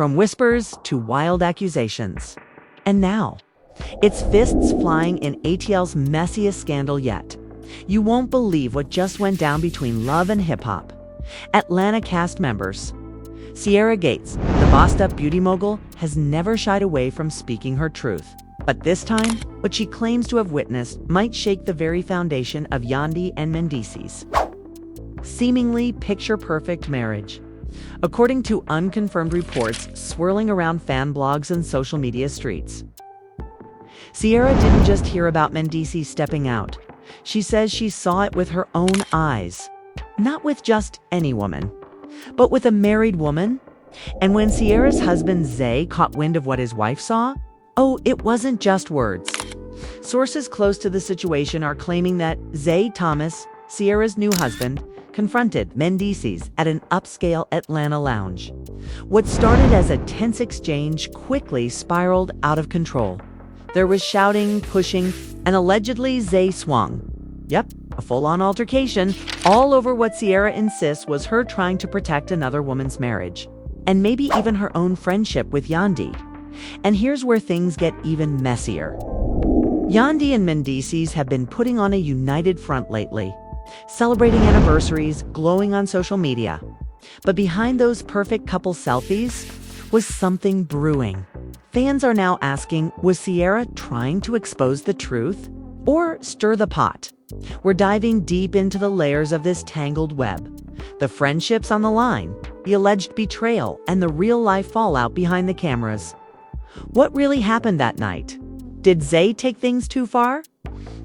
from whispers to wild accusations. And now, it's fists flying in ATL's messiest scandal yet. You won't believe what just went down between Love and Hip Hop. Atlanta cast members. Sierra Gates, the bossed-up beauty mogul, has never shied away from speaking her truth. But this time, what she claims to have witnessed might shake the very foundation of Yandhi and Mendeecees' seemingly picture-perfect marriage. According to unconfirmed reports swirling around fan blogs and social media streets, Sierra didn't just hear about Mendeecees stepping out. She says she saw it with her own eyes. Not with just any woman, but with a married woman. And when Sierra's husband Zay caught wind of what his wife saw, it wasn't just words. Sources close to the situation are claiming that Zay Thomas, Sierra's new husband, confronted Mendeecees at an upscale Atlanta lounge. What started as a tense exchange quickly spiraled out of control. There was shouting, pushing, and allegedly Zay SWUNG. Yep, a full-on altercation, all over what Sierra insists was her trying to protect another woman's marriage, and maybe even her own friendship with Yandhi. And here's where things get even messier. Yandhi and Mendeecees have been putting on a united front lately, celebrating anniversaries, glowing on social media. But behind those perfect couple selfies was something brewing. Fans are now asking, was Sierra trying to expose the truth or stir the pot? We're diving deep into the layers of this tangled web. The friendships on the line, the alleged betrayal, and the real-life fallout behind the cameras. What really happened that night? Did Zay take things too far?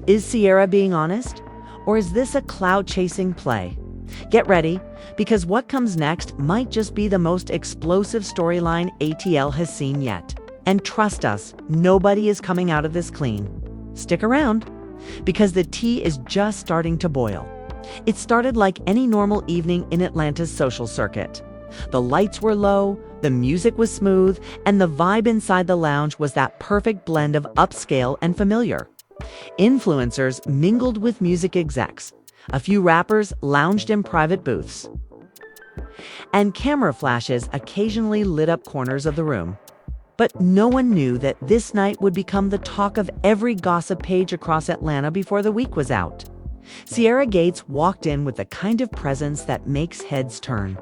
Is Sierra being honest? Or is this a cloud-chasing play? Get ready, because what comes next might just be the most explosive storyline ATL has seen yet. And trust us, nobody is coming out of this clean. Stick around, because the tea is just starting to boil. It started like any normal evening in Atlanta's social circuit. The lights were low, the music was smooth, and the vibe inside the lounge was that perfect blend of upscale and familiar. Influencers mingled with music execs. A few rappers lounged in private booths. And camera flashes occasionally lit up corners of the room. But no one knew that this night would become the talk of every gossip page across Atlanta before the week was out. Sierra Gates walked in with the kind of presence that makes heads turn.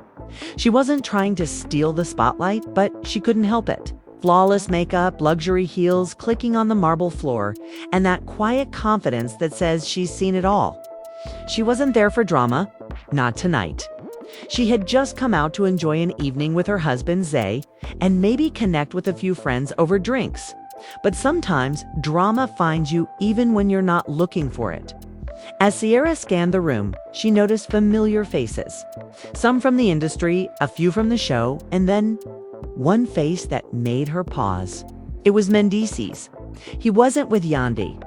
She wasn't trying to steal the spotlight, but she couldn't help it. Flawless makeup, luxury heels clicking on the marble floor, and that quiet confidence that says she's seen it all. She wasn't there for drama, not tonight. She had just come out to enjoy an evening with her husband Zay and maybe connect with a few friends over drinks. But sometimes drama finds you even when you're not looking for it. As Sierra scanned the room, she noticed familiar faces. Some from the industry, a few from the show, and then one face that made her pause. It was Mendeecees. He wasn't with Yandhi.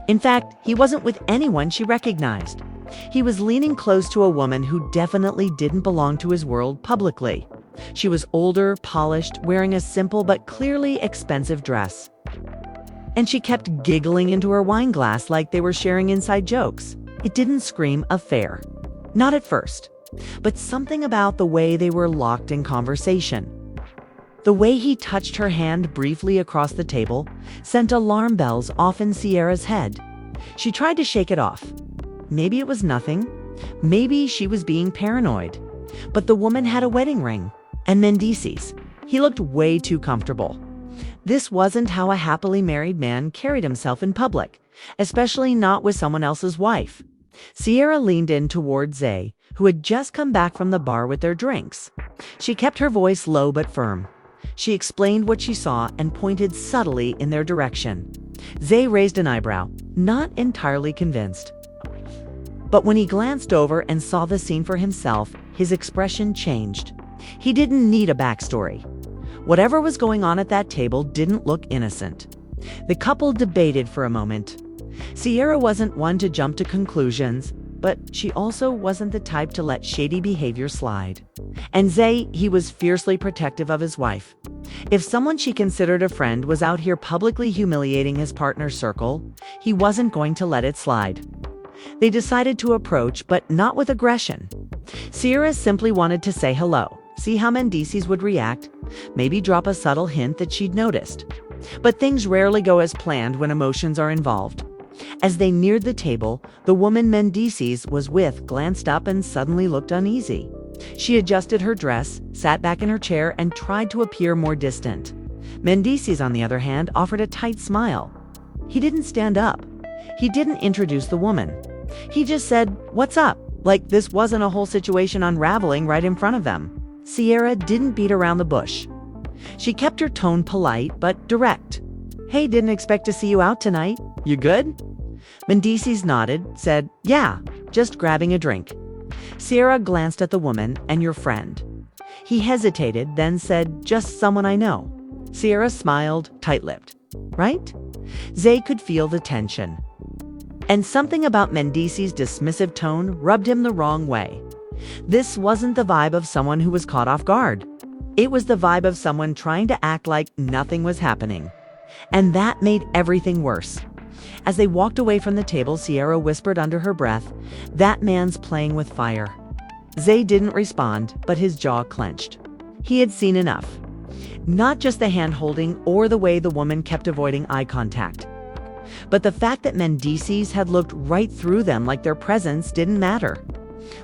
In fact, he wasn't with anyone she recognized. He was leaning close to a woman who definitely didn't belong to his world publicly. She was older, polished, wearing a simple but clearly expensive dress. And she kept giggling into her wine glass like they were sharing inside jokes. It didn't scream affair. Not at first. But something about the way they were locked in conversation. The way he touched her hand briefly across the table sent alarm bells off in Sierra's head. She tried to shake it off. Maybe it was nothing. Maybe she was being paranoid. But the woman had a wedding ring. And Mendeecees. He looked way too comfortable. This wasn't how a happily married man carried himself in public, especially not with someone else's wife. Sierra leaned in toward Zay, who had just come back from the bar with their drinks. She kept her voice low but firm. She explained what she saw and pointed subtly in their direction. Zay raised an eyebrow, not entirely convinced. But when he glanced over and saw the scene for himself, his expression changed. He didn't need a backstory. Whatever was going on at that table didn't look innocent. The couple debated for a moment. Sierra wasn't one to jump to conclusions, but she also wasn't the type to let shady behavior slide. And Zay, he was fiercely protective of his wife. If someone she considered a friend was out here publicly humiliating his partner's circle, he wasn't going to let it slide. They decided to approach, but not with aggression. Sierra simply wanted to say hello, see how Mendeecees would react, maybe drop a subtle hint that she'd noticed. But things rarely go as planned when emotions are involved. As they neared the table, the woman Mendeecees was with glanced up and suddenly looked uneasy. She adjusted her dress, sat back in her chair, and tried to appear more distant. Mendeecees, on the other hand, offered a tight smile. He didn't stand up. He didn't introduce the woman. He just said, "What's up?" Like this wasn't a whole situation unraveling right in front of them. Sierra didn't beat around the bush. She kept her tone polite but direct. "Hey, didn't expect to see you out tonight. You good?" Mendeecees nodded, said, "Yeah, just grabbing a drink." Sierra glanced at the woman and your friend. He hesitated, then said, "Just someone I know." Sierra smiled, tight-lipped. "Right?" Zay could feel the tension. And something about Mendeecees' dismissive tone rubbed him the wrong way. This wasn't the vibe of someone who was caught off guard. It was the vibe of someone trying to act like nothing was happening. And that made everything worse. As they walked away from the table, Sierra whispered under her breath, "That man's playing with fire." Zay didn't respond, but his jaw clenched. He had seen enough. Not just the hand-holding or the way the woman kept avoiding eye contact, but the fact that Mendeecees had looked right through them like their presence didn't matter.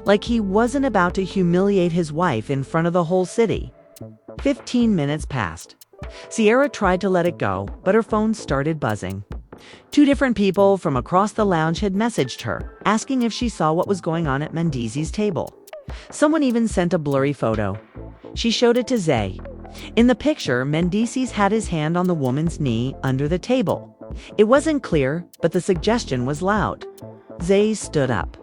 Like he wasn't about to humiliate his wife in front of the whole city. 15 minutes passed. Sierra tried to let it go, but her phone started buzzing. 2 different people from across the lounge had messaged her, asking if she saw what was going on at Mendeecees' table. Someone even sent a blurry photo. She showed it to Zay. In the picture, Mendeecees had his hand on the woman's knee under the table. It wasn't clear, but the suggestion was loud. Zay stood up.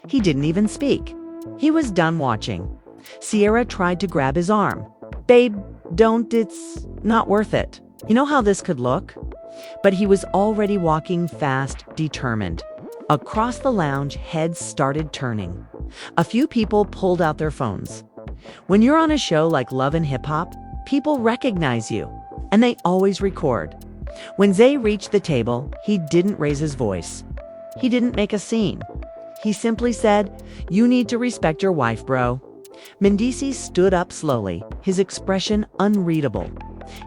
He didn't even speak. He was done watching. Sierra tried to grab his arm. "Babe, don't, it's not worth it. You know how this could look?" But he was already walking fast, determined. Across the lounge, heads started turning. A few people pulled out their phones. When you're on a show like Love and Hip Hop, people recognize you, and they always record. When Zay reached the table, he didn't raise his voice. He didn't make a scene. He simply said, "You need to respect your wife, bro." Mendeecees stood up slowly, his expression unreadable.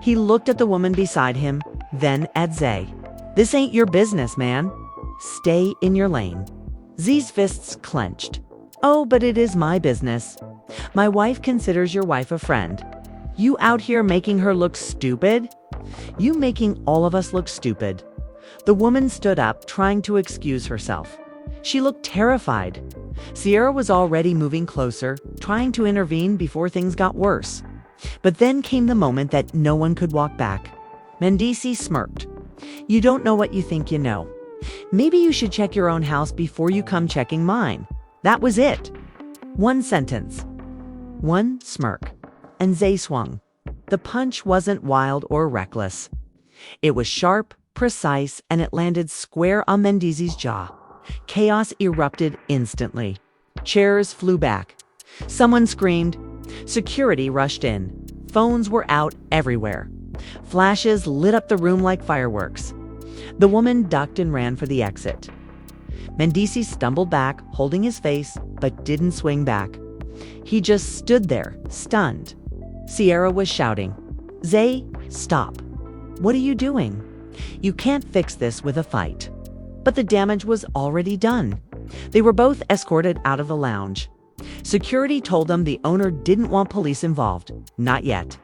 He looked at the woman beside him, then at Zay. "This ain't your business, man. Stay in your lane." Z's fists clenched. "Oh, but it is my business. My wife considers your wife a friend. You out here making her look stupid? You making all of us look stupid." The woman stood up, trying to excuse herself. She looked terrified. Sierra was already moving closer, trying to intervene before things got worse. But then came the moment that no one could walk back. Mendeecees smirked. "You don't know what you think you know. Maybe you should check your own house before you come checking mine." That was it. One sentence. One smirk. And Zay swung. The punch wasn't wild or reckless. It was sharp, precise, and it landed square on Mendeecees' jaw. Chaos erupted instantly. Chairs flew back. Someone screamed. Security rushed in. Phones were out everywhere. Flashes lit up the room like fireworks. The woman ducked and ran for the exit. Mendeecees stumbled back, holding his face, but didn't swing back. He just stood there, stunned. Sierra was shouting, "Zay, stop. What are you doing? You can't fix this with a fight." But the damage was already done. They were both escorted out of the lounge. Security told them the owner didn't want police involved. Not yet.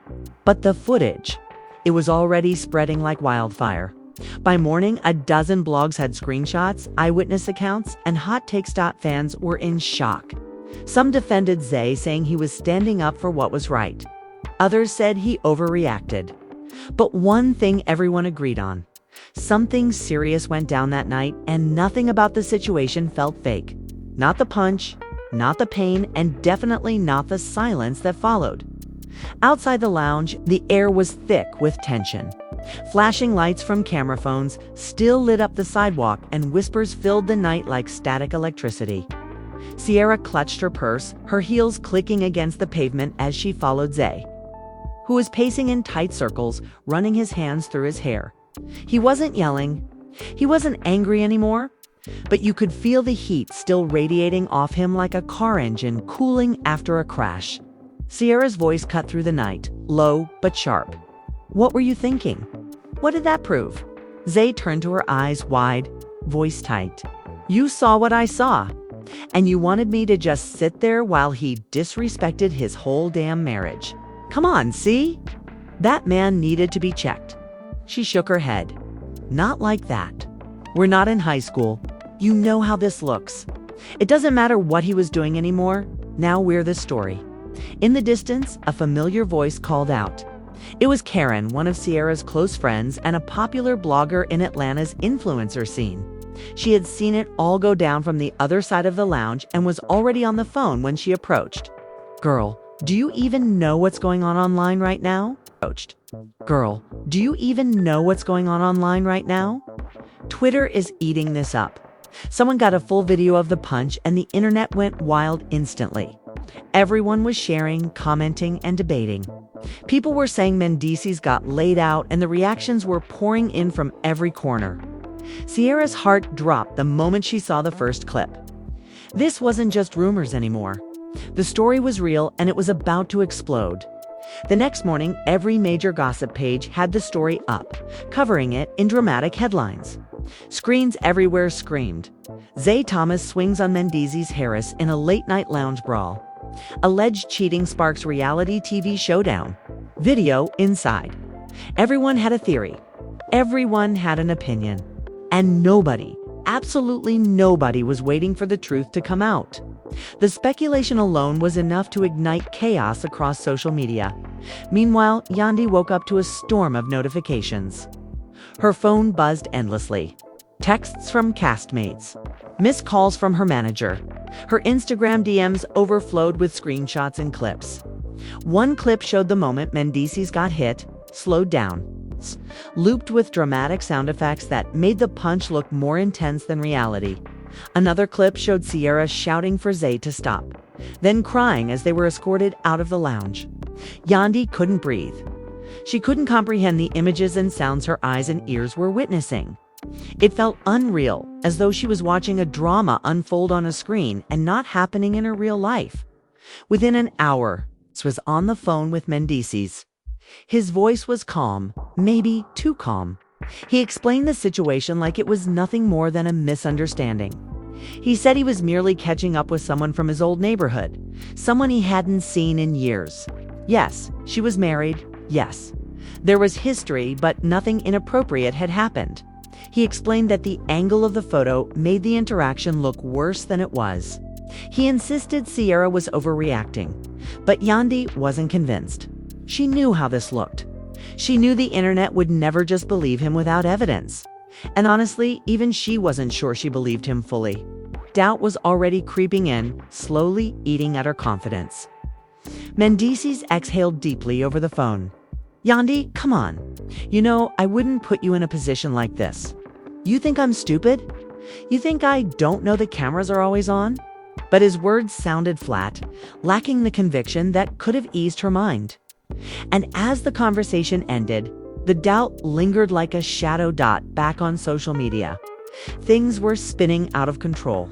But the footage. It was already spreading like wildfire. By morning, a dozen blogs had screenshots, eyewitness accounts, and Hot Takes fans were in shock. Some defended Zay, saying he was standing up for what was right. Others said he overreacted. But one thing everyone agreed on. Something serious went down that night, and nothing about the situation felt fake. Not the punch, not the pain, and definitely not the silence that followed. Outside the lounge, the air was thick with tension. Flashing lights from camera phones still lit up the sidewalk, and whispers filled the night like static electricity. Sierra clutched her purse, her heels clicking against the pavement as she followed Zay, who was pacing in tight circles, running his hands through his hair. He wasn't yelling. He wasn't angry anymore, but you could feel the heat still radiating off him like a car engine cooling after a crash. Sierra's voice cut through the night, low but sharp. What were you thinking? What did that prove? Zay turned to her, eyes wide, voice tight. You saw what I saw. And you wanted me to just sit there while he disrespected his whole damn marriage. Come on, see? That man needed to be checked. She shook her head. Not like that. We're not in high school. You know how this looks. It doesn't matter what he was doing anymore. Now we're the story. In the distance, a familiar voice called out. It was Karen, one of Sierra's close friends and a popular blogger in Atlanta's influencer scene. She had seen it all go down from the other side of the lounge and was already on the phone when she approached. Girl, do you even know what's going on online right now? Girl, do you even know what's going on online right now? Twitter is eating this up. Someone got a full video of the punch and the internet went wild instantly. Everyone was sharing, commenting, and debating. People were saying Mendeecees got laid out and the reactions were pouring in from every corner. Sierra's heart dropped the moment she saw the first clip. This wasn't just rumors anymore. The story was real and it was about to explode. The next morning, every major gossip page had the story up, covering it in dramatic headlines. Screens everywhere screamed. Zay Thomas swings on Mendeecees Harris in a late-night lounge brawl. Alleged cheating sparks reality TV showdown. Video inside. Everyone had a theory. Everyone had an opinion. And nobody, absolutely nobody, was waiting for the truth to come out. The speculation alone was enough to ignite chaos across social media. Meanwhile, Yandi woke up to a storm of notifications. Her phone buzzed endlessly. Texts from castmates. Missed calls from her manager. Her Instagram DMs overflowed with screenshots and clips. One clip showed the moment Mendeecees got hit, slowed down, looped with dramatic sound effects that made the punch look more intense than reality. Another clip showed Sierra shouting for Zay to stop, then crying as they were escorted out of the lounge. Yandi couldn't breathe. She couldn't comprehend the images and sounds her eyes and ears were witnessing. It felt unreal, as though she was watching a drama unfold on a screen and not happening in her real life. Within an hour, she was on the phone with Mendeecees. His voice was calm, maybe too calm. He explained the situation like it was nothing more than a misunderstanding. He said he was merely catching up with someone from his old neighborhood, someone he hadn't seen in years. Yes, she was married, yes. There was history, but nothing inappropriate had happened. He explained that the angle of the photo made the interaction look worse than it was. He insisted Sierra was overreacting, but Yandi wasn't convinced. She knew how this looked. She knew the internet would never just believe him without evidence. And honestly, even she wasn't sure she believed him fully. Doubt was already creeping in, slowly eating at her confidence. Mendeecees exhaled deeply over the phone. Yandi, come on. You know, I wouldn't put you in a position like this. You think I'm stupid? You think I don't know the cameras are always on? But his words sounded flat, lacking the conviction that could have eased her mind. And as the conversation ended, the doubt lingered like a shadow dot back on social media. Things were spinning out of control.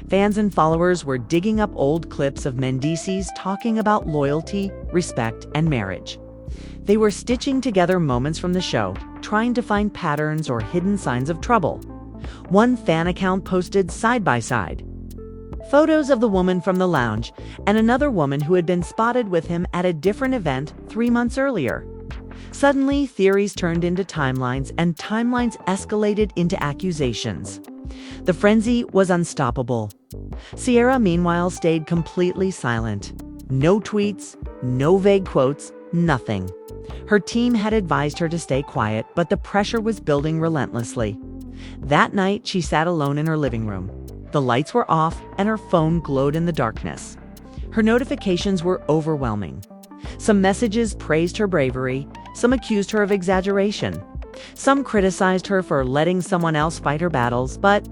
Fans and followers were digging up old clips of Mendeecees talking about loyalty, respect, and marriage. They were stitching together moments from the show, trying to find patterns or hidden signs of trouble. One fan account posted side by side photos of the woman from the lounge and another woman who had been spotted with him at a different event 3 months earlier. Suddenly, theories turned into timelines, and timelines escalated into accusations. The frenzy was unstoppable. Sierra, meanwhile, stayed completely silent. No tweets, no vague quotes, nothing. Her team had advised her to stay quiet, but the pressure was building relentlessly. That night, she sat alone in her living room. The lights were off, and her phone glowed in the darkness. Her notifications were overwhelming. Some messages praised her bravery, some accused her of exaggeration. Some criticized her for letting someone else fight her battles, but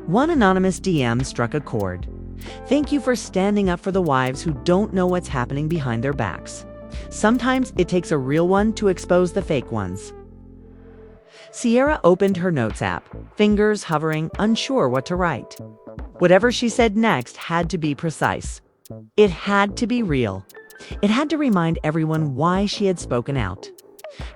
one anonymous DM struck a chord. Thank you for standing up for the wives who don't know what's happening behind their backs. Sometimes it takes a real one to expose the fake ones. Sierra opened her notes app, fingers hovering, unsure what to write. Whatever she said next had to be precise. It had to be real. It had to remind everyone why she had spoken out.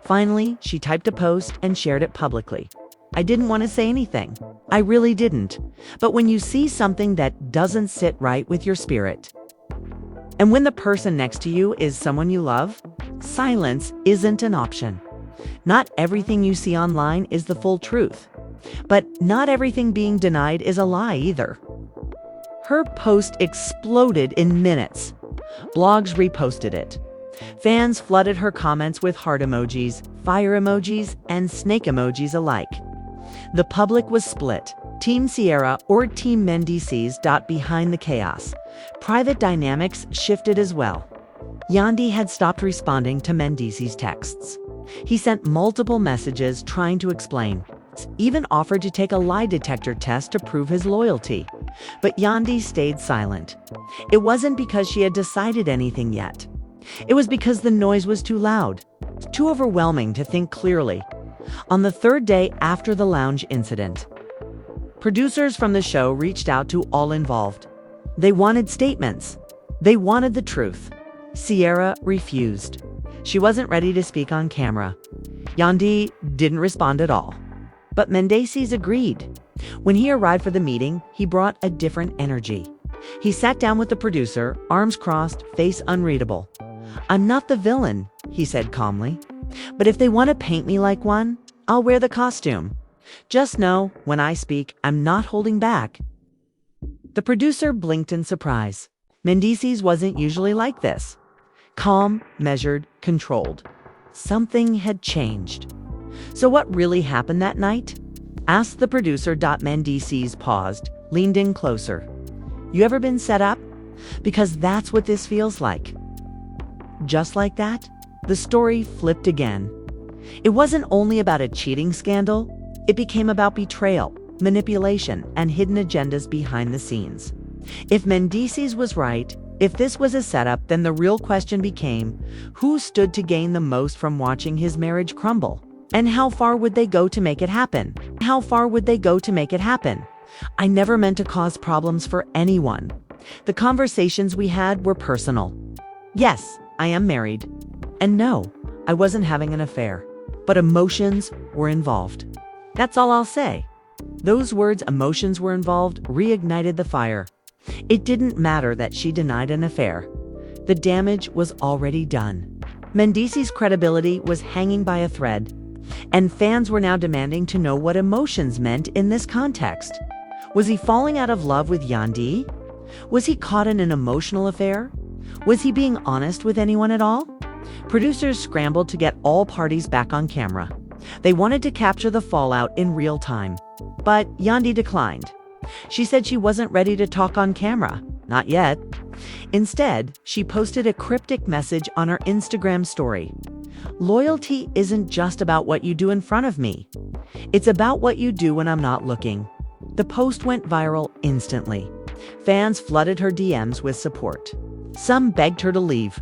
Finally, she typed a post and shared it publicly. I didn't want to say anything. I really didn't. But when you see something that doesn't sit right with your spirit, and when the person next to you is someone you love, silence isn't an option. Not everything you see online is the full truth. But not everything being denied is a lie either. Her post exploded in minutes. Blogs reposted it. Fans flooded her comments with heart emojis, fire emojis, and snake emojis alike. The public was split. Team Sierra or Team Mendeecees behind the chaos. Private dynamics shifted as well. Yandi had stopped responding to Mendeecees' texts. He sent multiple messages trying to explain, even offered to take a lie detector test to prove his loyalty. But Yandi stayed silent. It wasn't because she had decided anything yet. It was because the noise was too loud, too overwhelming to think clearly. On the third day after the lounge incident, producers from the show reached out to all involved. They wanted statements. They wanted the truth. Sierra refused. She wasn't ready to speak on camera. Yandi didn't respond at all. But Mendeecees agreed. When he arrived for the meeting, he brought a different energy. He sat down with the producer, arms crossed, face unreadable. "I'm not the villain," he said calmly. "But if they want to paint me like one, I'll wear the costume. Just know, when I speak, I'm not holding back." The producer blinked in surprise. Mendeecees wasn't usually like this. Calm, measured, controlled. Something had changed. "So what really happened that night?" asked the producer. Mendeecees paused, leaned in closer. "You ever been set up? Because that's what this feels like." Just like that, the story flipped again. It wasn't only about a cheating scandal. It became about betrayal, manipulation, and hidden agendas behind the scenes. If Mendeecees was right, if this was a setup, then the real question became, who stood to gain the most from watching his marriage crumble? And how far would they go to make it happen? How far would they go to make it happen? I never meant to cause problems for anyone. The conversations we had were personal. Yes, I am married. And no, I wasn't having an affair. But emotions were involved. That's all I'll say. Those words, emotions were involved, reignited the fire. It didn't matter that she denied an affair. The damage was already done. Mendeecees' credibility was hanging by a thread, and fans were now demanding to know what emotions meant in this context. Was he falling out of love with Yandi? Was he caught in an emotional affair? Was he being honest with anyone at all? Producers scrambled to get all parties back on camera. They wanted to capture the fallout in real time. But Yandi declined. She said she wasn't ready to talk on camera. Not yet. Instead, she posted a cryptic message on her Instagram story. "Loyalty isn't just about what you do in front of me. It's about what you do when I'm not looking." The post went viral instantly. Fans flooded her DMs with support. Some begged her to leave.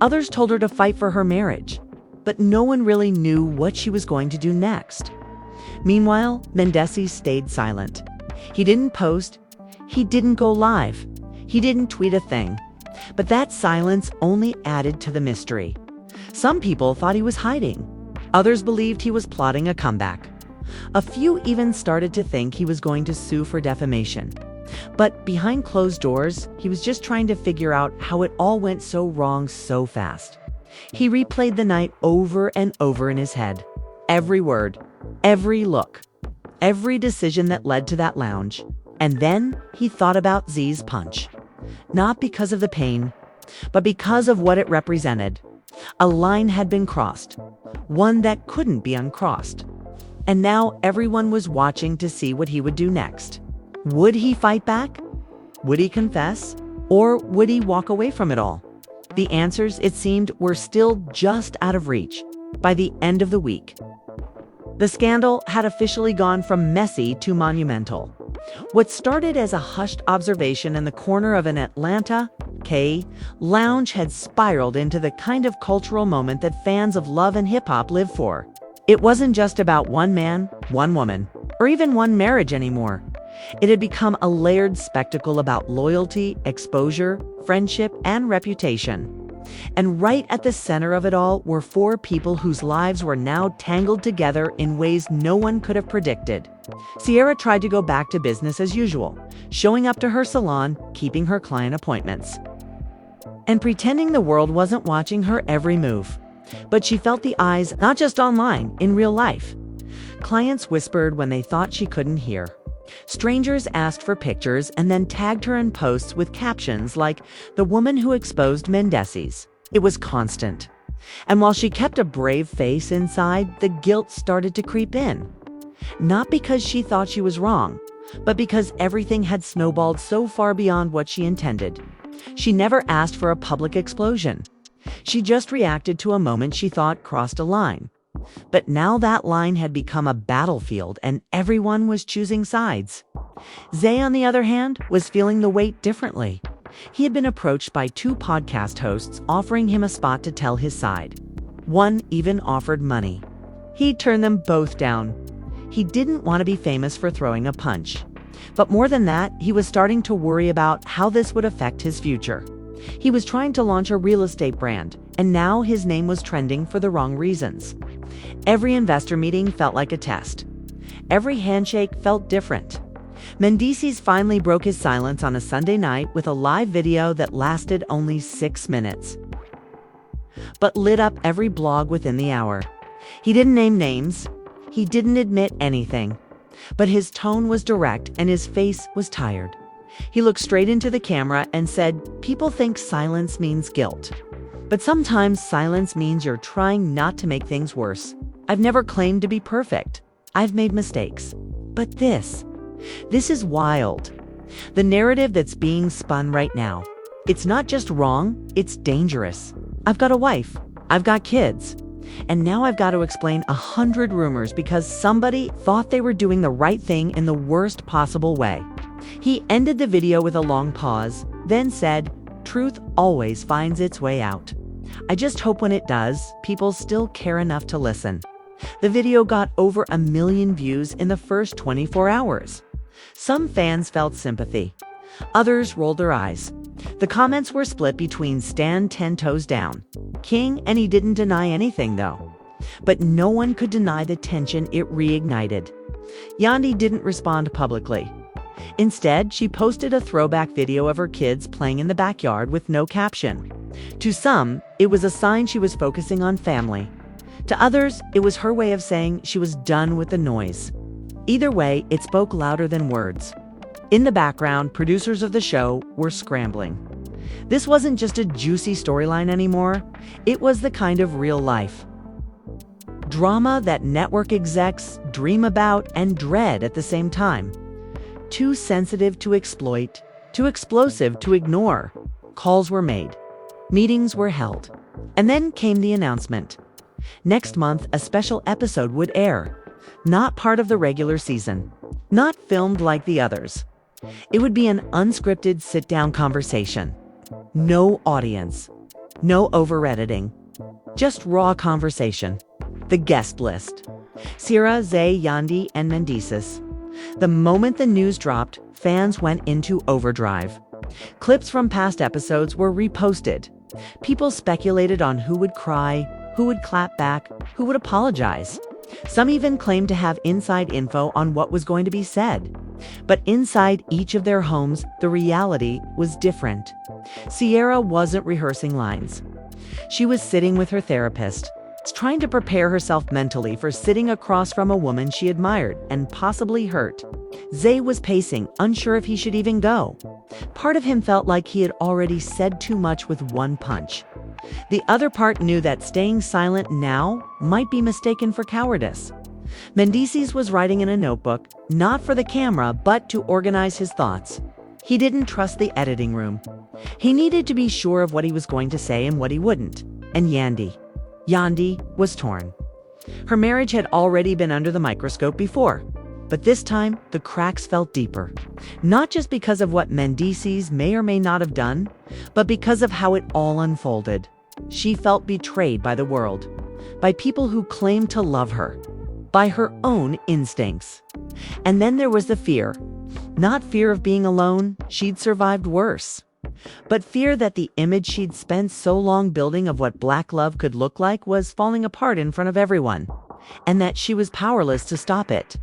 Others told her to fight for her marriage. But no one really knew what she was going to do next. Meanwhile, Mendeecees stayed silent. He didn't post. He didn't go live. He didn't tweet a thing. But that silence only added to the mystery. Some people thought he was hiding. Others believed he was plotting a comeback. A few even started to think he was going to sue for defamation. But behind closed doors, he was just trying to figure out how it all went so wrong so fast. He replayed the night over and over in his head. Every word, every look, every decision that led to that lounge. And then he thought about Z's punch. Not because of the pain, but because of what it represented. A line had been crossed, one that couldn't be uncrossed. And now everyone was watching to see what he would do next. Would he fight back? Would he confess? Or would he walk away from it all? The answers, it seemed, were still just out of reach by the end of the week. The scandal had officially gone from messy to monumental. What started as a hushed observation in the corner of an Atlanta lounge had spiraled into the kind of cultural moment that fans of love and hip-hop live for. It wasn't just about one man, one woman, or even one marriage anymore. It had become a layered spectacle about loyalty, exposure, friendship, and reputation. And right at the center of it all were four people whose lives were now tangled together in ways no one could have predicted. Sierra tried to go back to business as usual, showing up to her salon, keeping her client appointments, and pretending the world wasn't watching her every move. But she felt the eyes, not just online, in real life. Clients whispered when they thought she couldn't hear. Strangers asked for pictures and then tagged her in posts with captions like, "The woman who exposed Mendeecees." It was constant. And while she kept a brave face inside, the guilt started to creep in. Not because she thought she was wrong, but because everything had snowballed so far beyond what she intended. She never asked for a public explosion. She just reacted to a moment she thought crossed a line. But now that line had become a battlefield and everyone was choosing sides. Zay, on the other hand, was feeling the weight differently. He had been approached by two podcast hosts offering him a spot to tell his side. One even offered money. He turned them both down. He didn't want to be famous for throwing a punch. But more than that, he was starting to worry about how this would affect his future. He was trying to launch a real estate brand, and now his name was trending for the wrong reasons. Every investor meeting felt like a test. Every handshake felt different. Mendeecees finally broke his silence on a Sunday night with a live video that lasted only 6 minutes, but lit up every blog within the hour. He didn't name names. He didn't admit anything. But his tone was direct and his face was tired. He looked straight into the camera and said, "People think silence means guilt. But sometimes silence means you're trying not to make things worse. I've never claimed to be perfect. I've made mistakes. But this is wild. The narrative that's being spun right now. It's not just wrong, it's dangerous. I've got a wife. I've got kids. And now I've got to explain 100 rumors because somebody thought they were doing the right thing in the worst possible way." He ended the video with a long pause, then said, "Truth always finds its way out. I just hope when it does, people still care enough to listen." The video got over 1 million views in the first 24 hours. Some fans felt sympathy. Others rolled their eyes. The comments were split between Stan 10 toes down, King, and he didn't deny anything though. But no one could deny the tension it reignited. Yandi didn't respond publicly. Instead, she posted a throwback video of her kids playing in the backyard with no caption. To some, it was a sign she was focusing on family. To others, it was her way of saying she was done with the noise. Either way, it spoke louder than words. In the background, producers of the show were scrambling. This wasn't just a juicy storyline anymore. It was the kind of real life drama that network execs dream about and dread at the same time. Too sensitive to exploit, too explosive to ignore. Calls were made. Meetings were held. And then came the announcement. Next month, a special episode would air. Not part of the regular season. Not filmed like the others. It would be an unscripted sit-down conversation. No audience. No over-editing. Just raw conversation. The guest list. Sierra, Zay, Yandi, and Mendeecees. The moment the news dropped, fans went into overdrive. Clips from past episodes were reposted. People speculated on who would cry, who would clap back, who would apologize. Some even claimed to have inside info on what was going to be said. But inside each of their homes, the reality was different. Sierra wasn't rehearsing lines. She was sitting with her therapist, trying to prepare herself mentally for sitting across from a woman she admired and possibly hurt. Zay was pacing, unsure if he should even go. Part of him felt like he had already said too much with one punch. The other part knew that staying silent now might be mistaken for cowardice. Mendeecees was writing in a notebook, not for the camera, but to organize his thoughts. He didn't trust the editing room. He needed to be sure of what he was going to say and what he wouldn't. And Yandi was torn. Her marriage had already been under the microscope before, but this time the cracks felt deeper. Not just because of what Mendeecees may or may not have done, but because of how it all unfolded. She felt betrayed by the world, by people who claimed to love her, by her own instincts. And then there was the fear. Not fear of being alone, she'd survived worse. but fear that the image she'd spent so long building of what black love could look like was falling apart in front of everyone, and that she was powerless to stop it.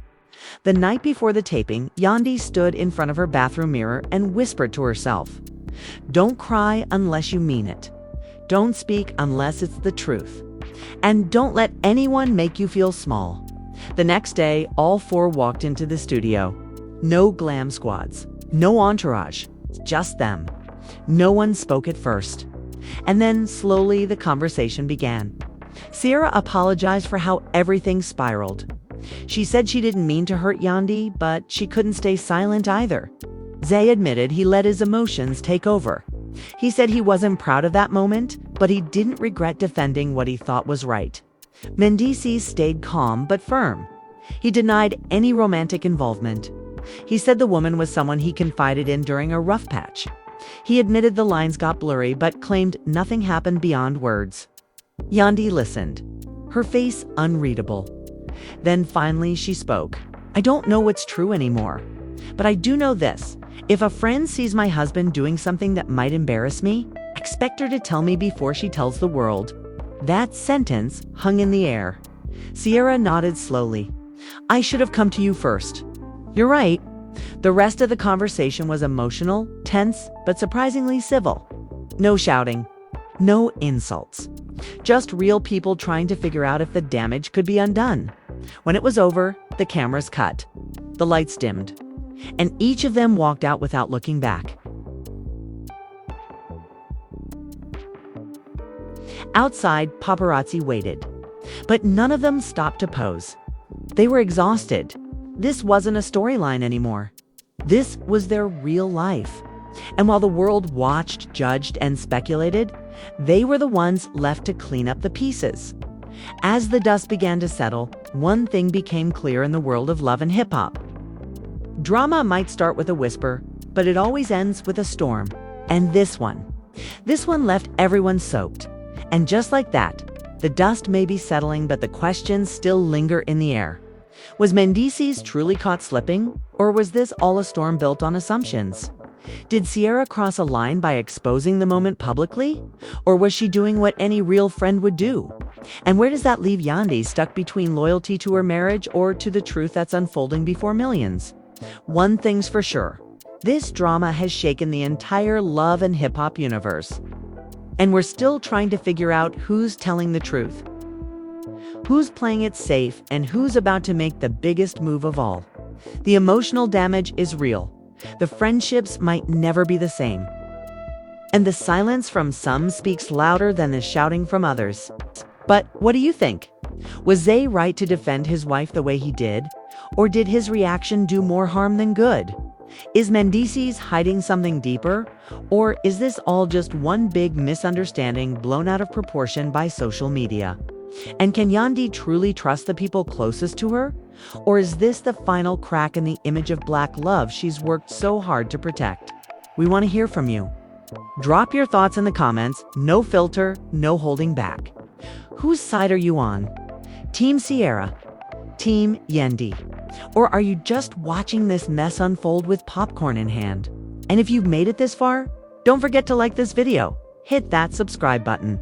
The night before the taping, Yandi stood in front of her bathroom mirror and whispered to herself, "Don't cry unless you mean it. Don't speak unless it's the truth. And don't let anyone make you feel small." The next day, all four walked into the studio. No glam squads, no entourage, just them. No one spoke at first. And then, slowly, the conversation began. Sierra apologized for how everything spiraled. She said she didn't mean to hurt Yandi, but she couldn't stay silent either. Zay admitted he let his emotions take over. He said he wasn't proud of that moment, but he didn't regret defending what he thought was right. Mendeecees stayed calm but firm. He denied any romantic involvement. He said the woman was someone he confided in during a rough patch. He admitted the lines got blurry but claimed nothing happened beyond words. Yandi listened, her face unreadable. Then finally she spoke. "I don't know what's true anymore, but I do know this. If a friend sees my husband doing something that might embarrass me, expect her to tell me before she tells the world." That sentence hung in the air. Sierra nodded slowly. "I should have come to you first." "You're right." The rest of the conversation was emotional, tense, but surprisingly civil. No shouting, no insults. Just real people trying to figure out if the damage could be undone. When it was over, the cameras cut. The lights dimmed. And each of them walked out without looking back. Outside, paparazzi waited. But none of them stopped to pose. They were exhausted. This wasn't a storyline anymore. This was their real life. And while the world watched, judged, and speculated, they were the ones left to clean up the pieces. As the dust began to settle, one thing became clear in the world of love and hip-hop. Drama might start with a whisper, but it always ends with a storm. And this one left everyone soaked. And just like that, the dust may be settling, but the questions still linger in the air. Was Mendeecees truly caught slipping, or was this all a storm built on assumptions? Did Sierra cross a line by exposing the moment publicly, or was she doing what any real friend would do? And where does that leave Yandi, stuck between loyalty to her marriage or to the truth that's unfolding before millions? One thing's for sure, this drama has shaken the entire love and hip-hop universe. And we're still trying to figure out who's telling the truth, who's playing it safe, and who's about to make the biggest move of all. The emotional damage is real. The friendships might never be the same. And the silence from some speaks louder than the shouting from others. But what do you think? Was Zay right to defend his wife the way he did? Or did his reaction do more harm than good? Is Mendeecees hiding something deeper? Or is this all just one big misunderstanding blown out of proportion by social media? And can Yandi truly trust the people closest to her? Or is this the final crack in the image of black love she's worked so hard to protect? We want to hear from you. Drop your thoughts in the comments, no filter, no holding back. Whose side are you on? Team Sierra? Team Yandi? Or are you just watching this mess unfold with popcorn in hand? And if you've made it this far, don't forget to like this video, hit that subscribe button,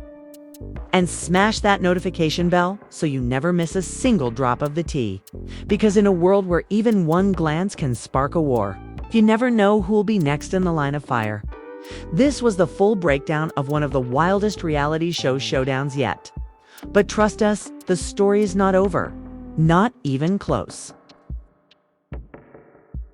and smash that notification bell so you never miss a single drop of the tea. Because in a world where even one glance can spark a war, you never know who'll be next in the line of fire. This was the full breakdown of one of the wildest reality show showdowns yet. But trust us, the story is not over. Not even close.